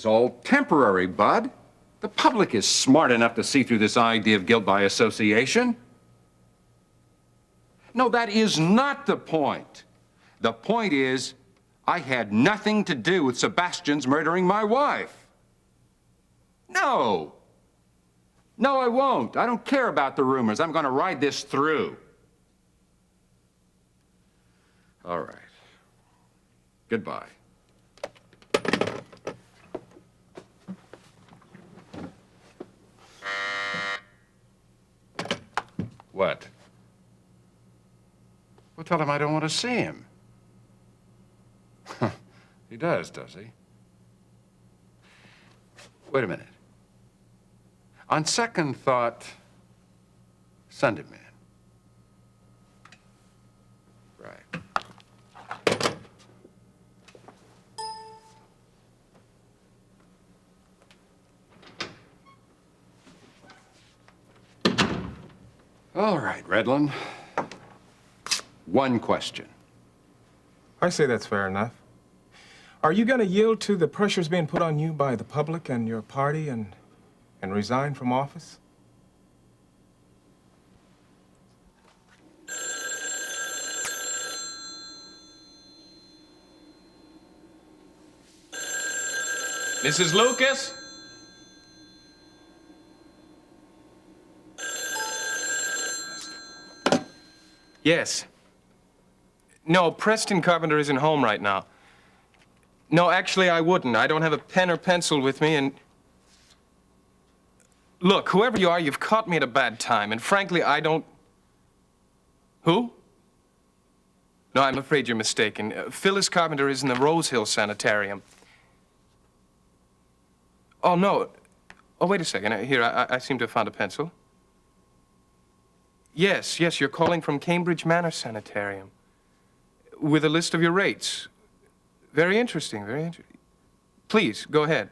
It's all temporary, Bud. The public is smart enough to see through this idea of guilt by association. No, that is not the point. The point is, I had nothing to do with Sebastian's murdering my wife. No. No, I won't. I don't care about the rumors. I'm going to ride this through. All right. Goodbye. What? Well, tell him I don't want to see him. He does he? Wait a minute. On second thought, send him in. Right. All right, Redland. One question. I say that's fair enough. Are you going to yield to the pressures being put on you by the public and your party and resign from office? Mrs. Lucas? Yes. No, Preston Carpenter isn't home right now. No, actually, I wouldn't. I don't have a pen or pencil with me, and... Look, whoever you are, you've caught me at a bad time, and frankly, I don't... Who? No, I'm afraid you're mistaken. Phyllis Carpenter is in the Rose Hill Sanitarium. Oh, no. Oh, wait a second. Here, I seem to have found a pencil. Yes, you're calling from Cambridge Manor Sanitarium. With a list of your rates. Very interesting, very interesting. Please, go ahead.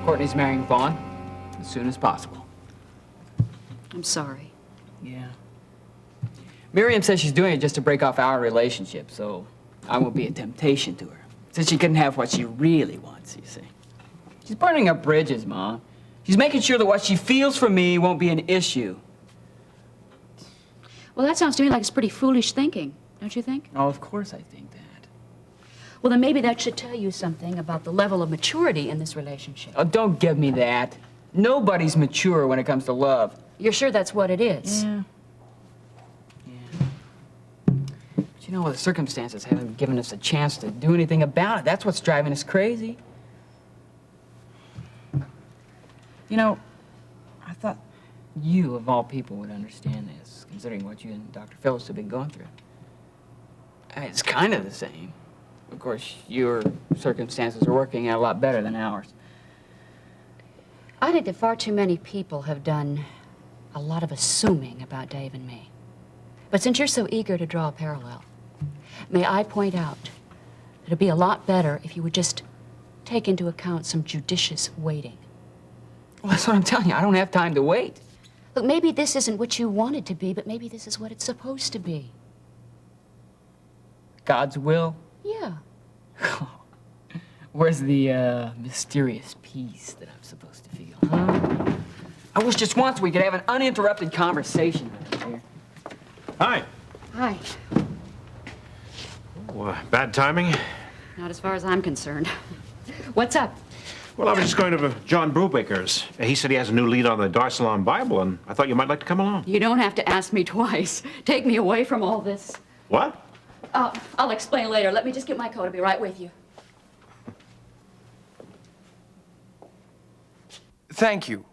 Courtney's marrying Vaughn as soon as possible. I'm sorry. Yeah. Miriam says she's doing it just to break off our relationship, so I won't be a temptation to her. Since she couldn't have what she really wants, you see. She's burning up bridges, Mom. She's making sure that what she feels for me won't be an issue. Well, that sounds to me like it's pretty foolish thinking, don't you think? Oh, of course I think that. Well, then maybe that should tell you something about the level of maturity in this relationship. Oh, don't give me that. Nobody's mature when it comes to love. You're sure that's what it is? Yeah. But you know, the circumstances haven't given us a chance to do anything about it. That's what's driving us crazy. You know, I thought you, of all people, would understand this, considering what you and Dr. Phillips have been going through. It's kind of the same. Of course, your circumstances are working out a lot better than ours. I think that far too many people have done a lot of assuming about Dave and me. But since you're so eager to draw a parallel, may I point out that it'd be a lot better if you would just take into account some judicious waiting. Well, that's what I'm telling you. I don't have time to wait. Look, maybe this isn't what you want it to be, but maybe this is what it's supposed to be. God's will? Yeah. Where's the mysterious peace that I'm supposed to feel, huh? I wish just once we could have an uninterrupted conversation with him here. Hi. Hi. Oh, bad timing? Not as far as I'm concerned. What's up? Well, I was just going to John Brubaker's. He said he has a new lead on the Dar es Salaam Bible, and I thought you might like to come along. You don't have to ask me twice. Take me away from all this. What? I'll explain later. Let me just get my coat. I'll be right with you. Thank you.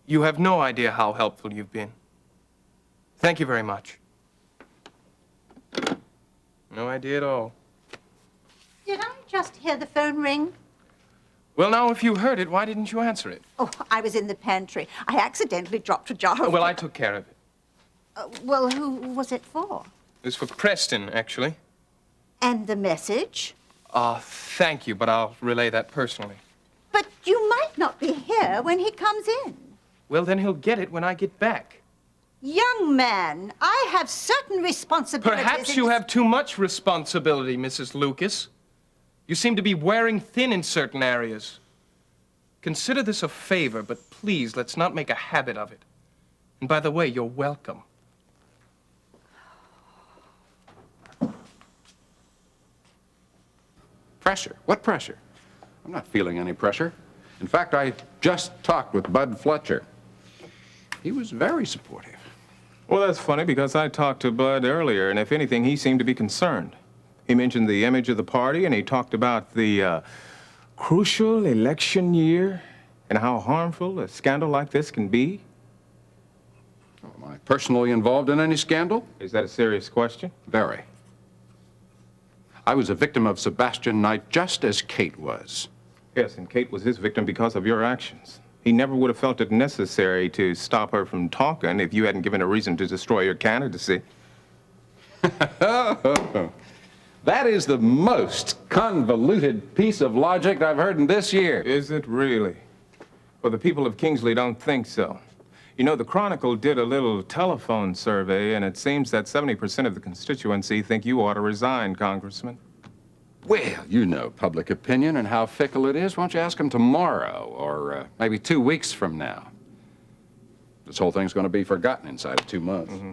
You have no idea how helpful you've been. Thank you very much. No idea at all. Did I just hear the phone ring? Well, now, if you heard it, why didn't you answer it? Oh, I was in the pantry. I accidentally dropped a jar of... Well, I took care of it. Well, who was it for? It was for Preston, actually. And the message? Thank you, but I'll relay that personally. But you might not be here when he comes in. Well, then he'll get it when I get back. Young man, I have certain responsibilities... Perhaps you have too much responsibility, Mrs. Lucas. You seem to be wearing thin in certain areas. Consider this a favor, but please, let's not make a habit of it. And by the way, you're welcome. Pressure? What pressure? I'm not feeling any pressure. In fact, I just talked with Bud Fletcher. He was very supportive. Well, that's funny because I talked to Bud earlier, and if anything, he seemed to be concerned. He mentioned the image of the party, and he talked about the crucial election year and how harmful a scandal like this can be. Oh, am I personally involved in any scandal? Is that a serious question? Very. I was a victim of Sebastian Knight just as Kate was. Yes, and Kate was his victim because of your actions. He never would have felt it necessary to stop her from talking if you hadn't given a reason to destroy your candidacy. That is the most convoluted piece of logic I've heard in this year. Is it really? Well, the people of Kingsley don't think so. You know, the Chronicle did a little telephone survey, and it seems that 70% of the constituency think you ought to resign, Congressman. Well, you know public opinion and how fickle it is. Why don't you ask them tomorrow or maybe 2 weeks from now? This whole thing's going to be forgotten inside of 2 months. Mm-hmm.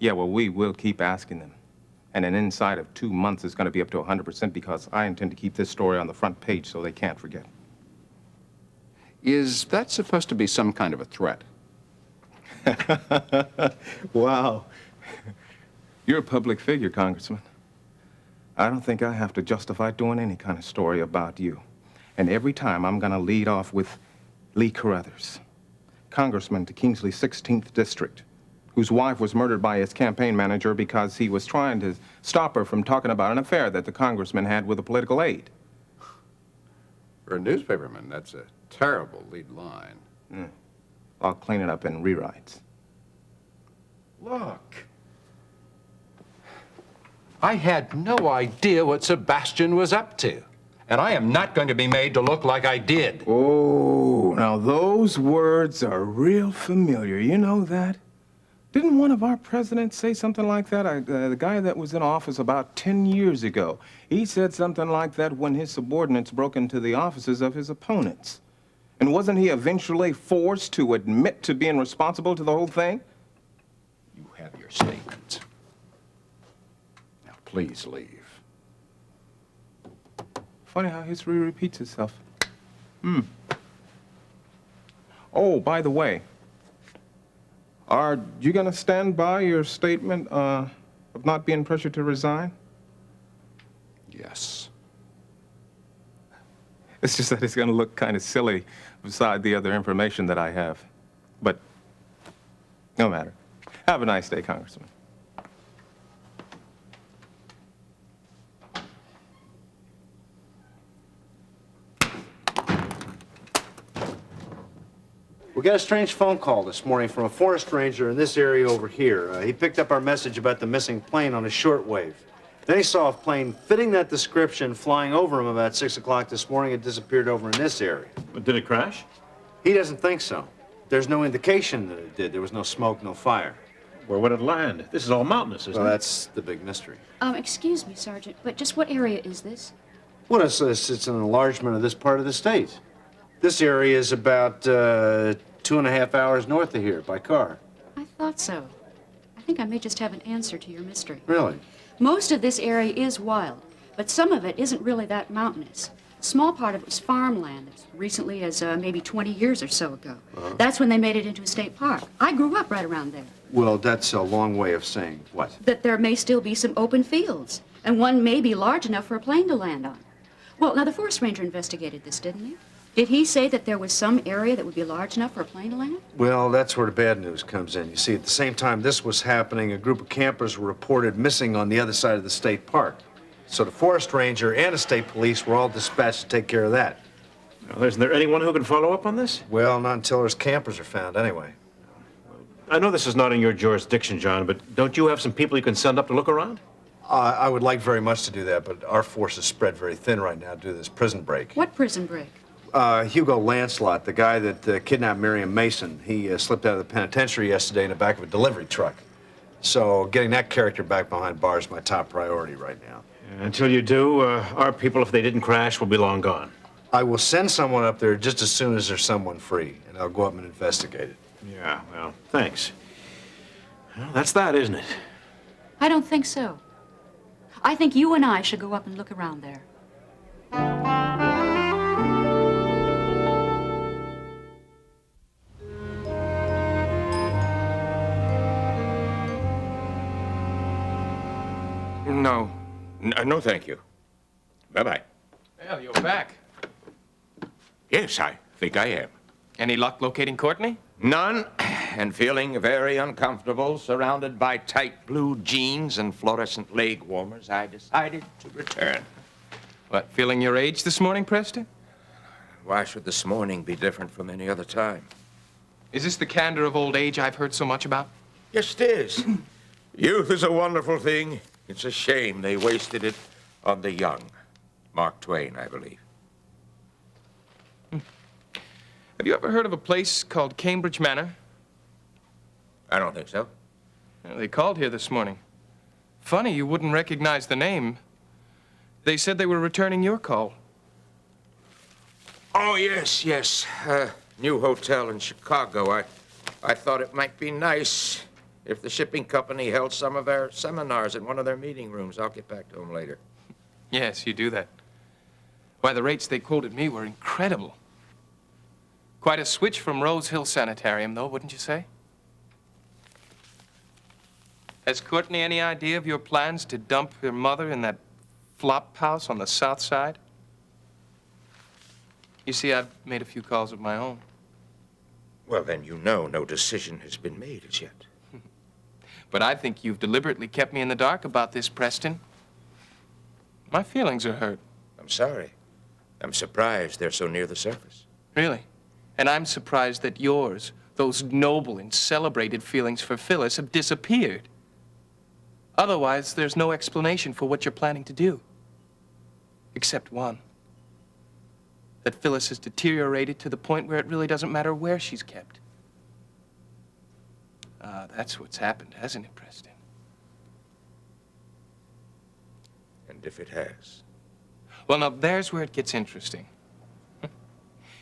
Yeah, well, we will keep asking them. And then inside of 2 months, it's going to be up to 100% because I intend to keep this story on the front page so they can't forget. Is that supposed to be some kind of a threat? Wow. You're a public figure, Congressman. I don't think I have to justify doing any kind of story about you. And every time I'm going to lead off with Lee Carruthers, Congressman to Kingsley's 16th District, whose wife was murdered by his campaign manager because he was trying to stop her from talking about an affair that the congressman had with a political aide. For a newspaperman, that's a terrible lead line. I'll clean it up in rewrites. Look. I had no idea what Sebastian was up to. And I am not going to be made to look like I did. Oh, now those words are real familiar. You know that? Didn't one of our presidents say something like that? The guy that was in office about 10 years ago. He said something like that when his subordinates broke into the offices of his opponents. And wasn't he eventually forced to admit to being responsible to the whole thing? You have your statements. Now, please leave. Funny how history repeats itself. Oh, by the way, are you going to stand by your statement of not being pressured to resign? Yes. It's just that it's going to look kind of silly beside the other information that I have. But no matter. Have a nice day, Congressman. We got a strange phone call this morning from a forest ranger in this area over here. He picked up our message about the missing plane on a shortwave. Then he saw a plane fitting that description flying over him about 6 o'clock this morning. It disappeared over in this area. But did it crash? He doesn't think so. There's no indication that it did. There was no smoke, no fire. Where would it land? This is all mountainous, isn't Well, it? that's the big mystery. Excuse me, Sergeant, but just what area is this? Well, it's an enlargement of this part of the state. This area is about 2.5 hours north of here by car. I thought so. I think I may just have an answer to your mystery. Really? Most of this area is wild, but some of it isn't really that mountainous. Small part of it was farmland as recently as maybe 20 years or so ago. That's when they made it into a state park. I grew up right around there. Well, that's a long way of saying what? That there may still be some open fields, and one may be large enough for a plane to land on. Well, now the forest ranger investigated this, didn't he? Did he say that there was some area that would be large enough for a plane to land? Well, that's where the bad news comes in. You see, at the same time this was happening, a group of campers were reported missing on the other side of the state park. So the forest ranger and the state police were all dispatched to take care of that. Well, isn't there anyone who can follow up on this? Well, not until there's campers are found, anyway. I know this is not in your jurisdiction, John, but don't you have some people you can send up to look around? I would like very much to do that, but our force is spread very thin right now due to this prison break. What prison break? Hugo Lancelot, the guy that kidnapped Miriam Mason, he slipped out of the penitentiary yesterday in the back of a delivery truck. So getting that character back behind bars is my top priority right now. Until you do, our people, if they didn't crash, will be long gone. I will send someone up there just as soon as there's someone free, and I'll go up and investigate it. Yeah, well, thanks. Well, that's that, isn't it? I don't think so. I think you and I should go up and look around there. No. No, thank you. Bye-bye. Well, you're back. Yes, I think I am. Any luck locating Courtney? None, and feeling very uncomfortable, surrounded by tight blue jeans and fluorescent leg warmers, I decided to return. What, feeling your age this morning, Preston? Why should this morning be different from any other time? Is this the candor of old age I've heard so much about? Yes, it is. Youth is a wonderful thing. It's a shame they wasted it on the young. Mark Twain, I believe. Have you ever heard of a place called Cambridge Manor? I don't think so. Well, they called here this morning. Funny you wouldn't recognize the name. They said they were returning your call. Oh, yes, yes. New hotel in Chicago. I thought it might be nice if the shipping company held some of their seminars in one of their meeting rooms. I'll get back to them later. Yes, you do that. Why, the rates they quoted me were incredible. Quite a switch from Rose Hill Sanitarium, though, wouldn't you say? Has Courtney any idea of your plans to dump your mother in that flop house on the south side? You see, I've made a few calls of my own. Well, then you know no decision has been made as yet. But I think you've deliberately kept me in the dark about this, Preston. My feelings are hurt. I'm sorry. I'm surprised they're so near the surface. Really? And I'm surprised that yours, those noble and celebrated feelings for Phyllis, have disappeared. Otherwise, there's no explanation for what you're planning to do. Except one. That Phyllis has deteriorated to the point where it really doesn't matter where she's kept. That's what's happened, hasn't it, Preston? And if it has? Well, now, there's where it gets interesting.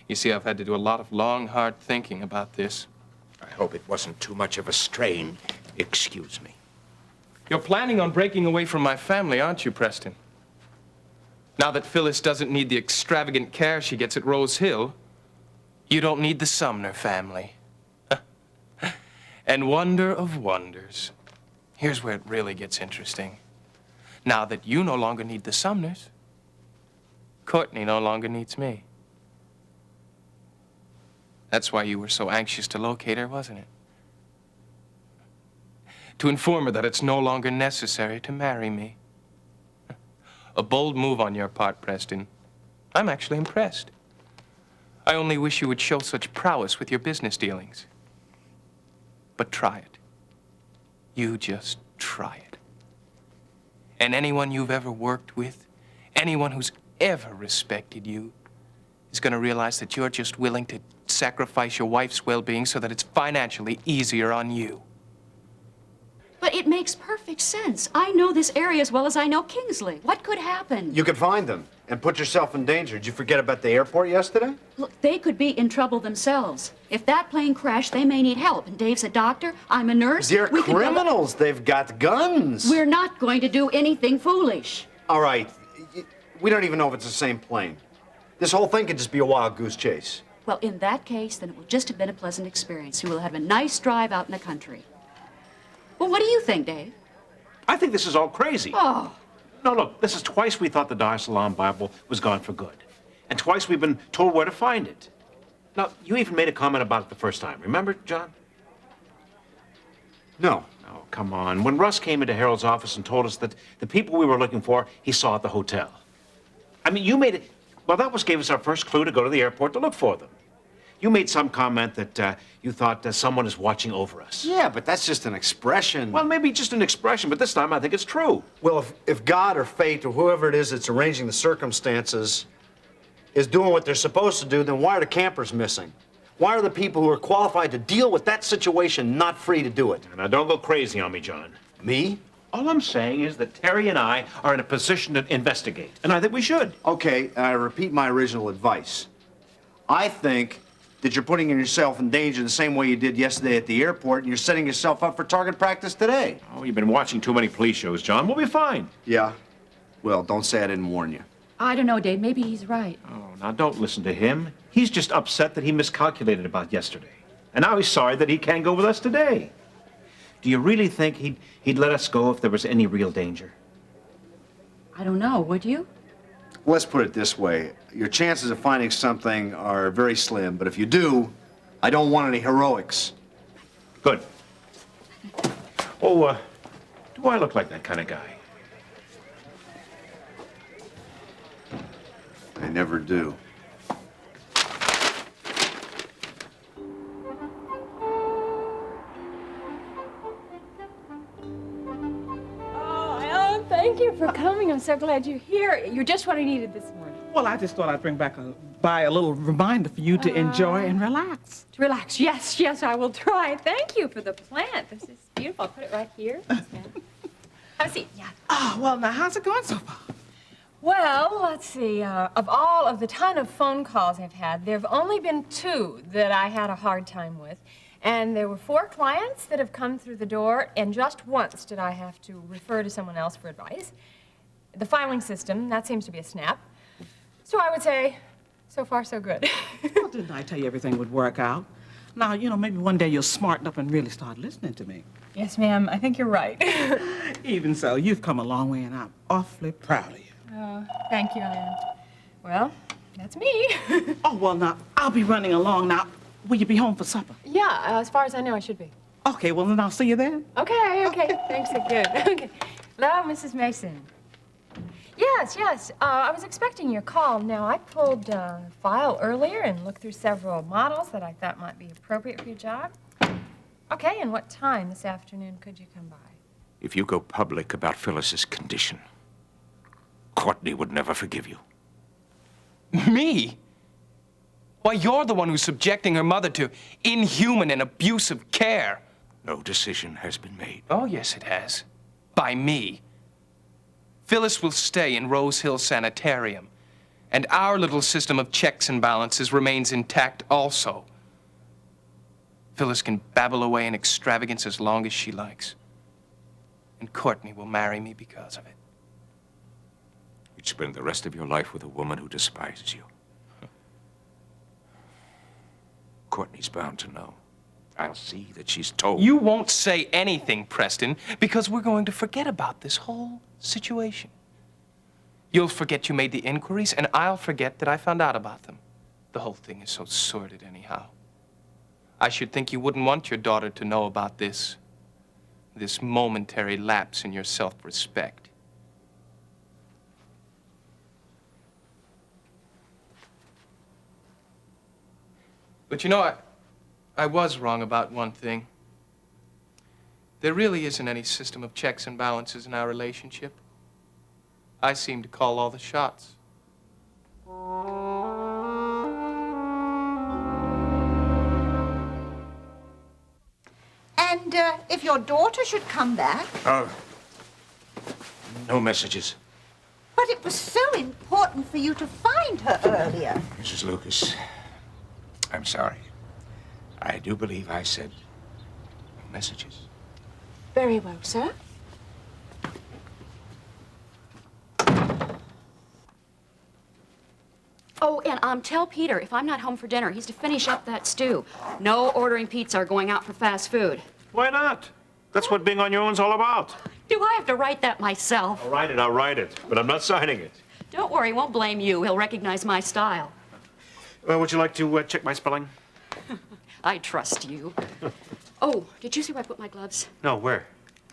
You see, I've had to do a lot of long, hard thinking about this. I hope it wasn't too much of a strain. Excuse me. You're planning on breaking away from my family, aren't you, Preston? Now that Phyllis doesn't need the extravagant care she gets at Rose Hill, you don't need the Sumner family. And wonder of wonders, here's where it really gets interesting. Now that you no longer need the Sumners, Courtney no longer needs me. That's why you were so anxious to locate her, wasn't it? To inform her that it's no longer necessary to marry me. A bold move on your part, Preston. I'm actually impressed. I only wish you would show such prowess with your business dealings. But try it. You just try it. And anyone you've ever worked with, anyone who's ever respected you, is going to realize that you're just willing to sacrifice your wife's well-being so that it's financially easier on you. But it makes perfect sense. I know this area as well as I know Kingsley. What could happen? You could find them and put yourself in danger. Did you forget about the airport yesterday? Look, they could be in trouble themselves. If that plane crashed, they may need help. And Dave's a doctor, I'm a nurse. They're We could go- criminals. They've got guns. We're not going to do anything foolish. All right. We don't even know if it's the same plane. This whole thing could just be a wild goose chase. Well, in that case, then it will just have been a pleasant experience. We will have a nice drive out in the country. Well, what do you think, Dave? I think this is all crazy. Oh. No, look, this is twice we thought the Dar es Salaam Bible was gone for good. And twice we've been told where to find it. Now, you even made a comment about it the first time. Remember, John? No. Oh, come on. When Russ came into Harold's office and told us that the people we were looking for, he saw at the hotel. I mean, you made it... Well, that gave us our first clue to go to the airport to look for them. You made some comment that you thought someone is watching over us. Yeah, but that's just an expression. Well, maybe just an expression, but this time I think it's true. Well, if God or fate or whoever it is that's arranging the circumstances is doing what they're supposed to do, then why are the campers missing? Why are the people who are qualified to deal with that situation not free to do it? Now, don't go crazy on me, John. Me? All I'm saying is that Terry and I are in a position to investigate, and I think we should. Okay, I repeat my original advice. I think that you're putting yourself in danger the same way you did yesterday at the airport, and you're setting yourself up for target practice today. Oh, you've been watching too many police shows, John. We'll be fine. Yeah? Well, don't say I didn't warn you. I don't know, Dave. Maybe he's right. Oh, now don't listen to him. He's just upset that he miscalculated about yesterday. And now he's sorry that he can't go with us today. Do you really think he'd let us go if there was any real danger? I don't know. Would you? Let's put it this way. Your chances of finding something are very slim, but if you do, I don't want any heroics. Good. Oh, do I look like that kind of guy? I never do. Oh, thank you for coming. I'm so glad you're here. You're just what I needed this morning. Well, I just thought I'd bring by a little reminder for you to enjoy and relax. To relax. Yes, yes, I will try. Thank you for the plant. This is beautiful. I'll put it right here. Yes, ma'am. Have a seat. Yeah. Oh, well, now, how's it going so far? Well, let's see. Of all of the ton of phone calls I've had, there have only been 2 that I had a hard time with. And there were 4 clients that have come through the door, and just once did I have to refer to someone else for advice. The filing system, that seems to be a snap. So I would say, so far, so good. Well, didn't I tell you everything would work out? Now, you know, maybe one day you'll smarten up and really start listening to me. Yes, ma'am. I think you're right. Even so, you've come a long way, and I'm awfully proud of you. Oh, thank you, I am. Well, that's me. Oh, well, now, I'll be running along now. Will you be home for supper? Yeah, as far as I know, I should be. Okay, well, then I'll see you then. Okay. Thanks, good. Okay. Hello, Mrs. Mason. Yes, yes. I was expecting your call. Now, I pulled a file earlier and looked through several models that I thought might be appropriate for your job. Okay, and what time this afternoon could you come by? If you go public about Phyllis's condition, Courtney would never forgive you. Me? Why, you're the one who's subjecting her mother to inhuman and abusive care. No decision has been made. Oh, yes, it has. By me. Phyllis will stay in Rose Hill Sanitarium, and our little system of checks and balances remains intact also. Phyllis can babble away in extravagance as long as she likes. And Courtney will marry me because of it. You'd spend the rest of your life with a woman who despises you. Courtney's bound to know. I'll see that she's told. You won't say anything, Preston, because we're going to forget about this whole situation. You'll forget you made the inquiries, and I'll forget that I found out about them. The whole thing is so sordid anyhow. I should think you wouldn't want your daughter to know about this momentary lapse in your self-respect. But you know, I was wrong about one thing. There really isn't any system of checks and balances in our relationship. I seem to call all the shots. And if your daughter should come back... No messages. But it was so important for you to find her earlier. Mrs. Lucas, I'm sorry. I do believe I said messages. Very well, sir. Oh, and tell Peter if I'm not home for dinner, he's to finish up that stew. No ordering pizza or going out for fast food. Why not? That's what being on your own's all about. Do I have to write that myself? I'll write it, but I'm not signing it. Don't worry, he won't blame you. He'll recognize my style. Would you like to check my spelling? I trust you. Oh, did you see where I put my gloves? No, where?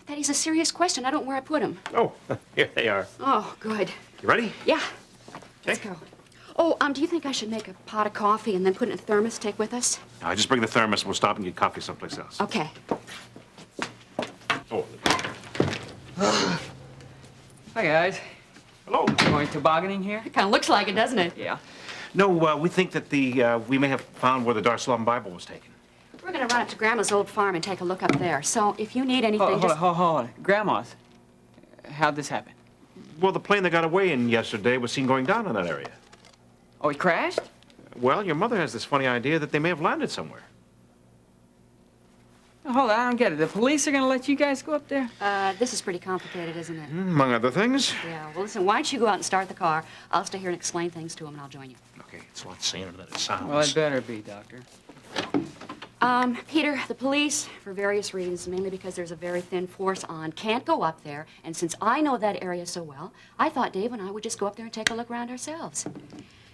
That is a serious question. I don't know where I put them. Oh, here they are. Oh, good. You ready? Yeah. Let's go. Oh, do you think I should make a pot of coffee and then put it in a thermos to take with us? No, just bring the thermos and we'll stop and get coffee someplace else. Okay. Oh. Hi, guys. Hello. Going tobogganing here? It kind of looks like it, doesn't it? Yeah. No, we think that we may have found where the Dar es Salaam Bible was taken. We're going to run up to Grandma's old farm and take a look up there. So if you need anything, Hold on. Grandma's. How'd this happen? Well, the plane that got away in yesterday was seen going down in that area. Oh, it crashed? Well, your mother has this funny idea that they may have landed somewhere. Hold on, I don't get it. The police are going to let you guys go up there? This is pretty complicated, isn't it? Among other things. Yeah, well, listen, why don't you go out and start the car? I'll stay here and explain things to him, and I'll join you. Okay, it's a lot saner than it sounds. Well, it better be, Doctor. Peter, the police, for various reasons, mainly because there's a very thin force on, can't go up there. And since I know that area so well, I thought Dave and I would just go up there and take a look around ourselves.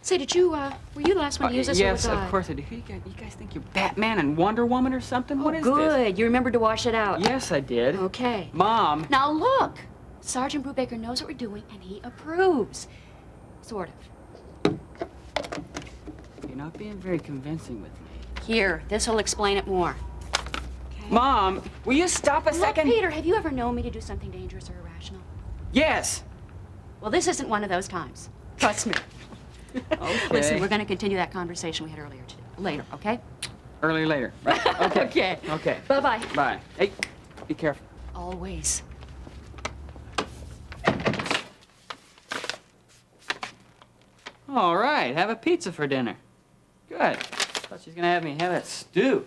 Say, were you the last one to use this? Yes, or was of I? course I do. You guys think you're Batman and Wonder Woman or something? What is Good. this? You remembered to wash it out. Yes, I did. Okay. Mom. Now look, Sergeant Brubaker knows what we're doing, and he approves. Sort of. You're not being very convincing with me. Here, this will explain it more. Okay. Mom, will you stop a second? Peter, have you ever known me to do something dangerous or irrational? Yes. Well, this isn't one of those times. Trust me. Okay. Listen, we're going to continue that conversation we had later, okay? Later. Right. Okay. Okay. Okay. Bye-bye. Bye. Hey, be careful. Always. All right, have a pizza for dinner. Good. Thought she was gonna have me have that stew.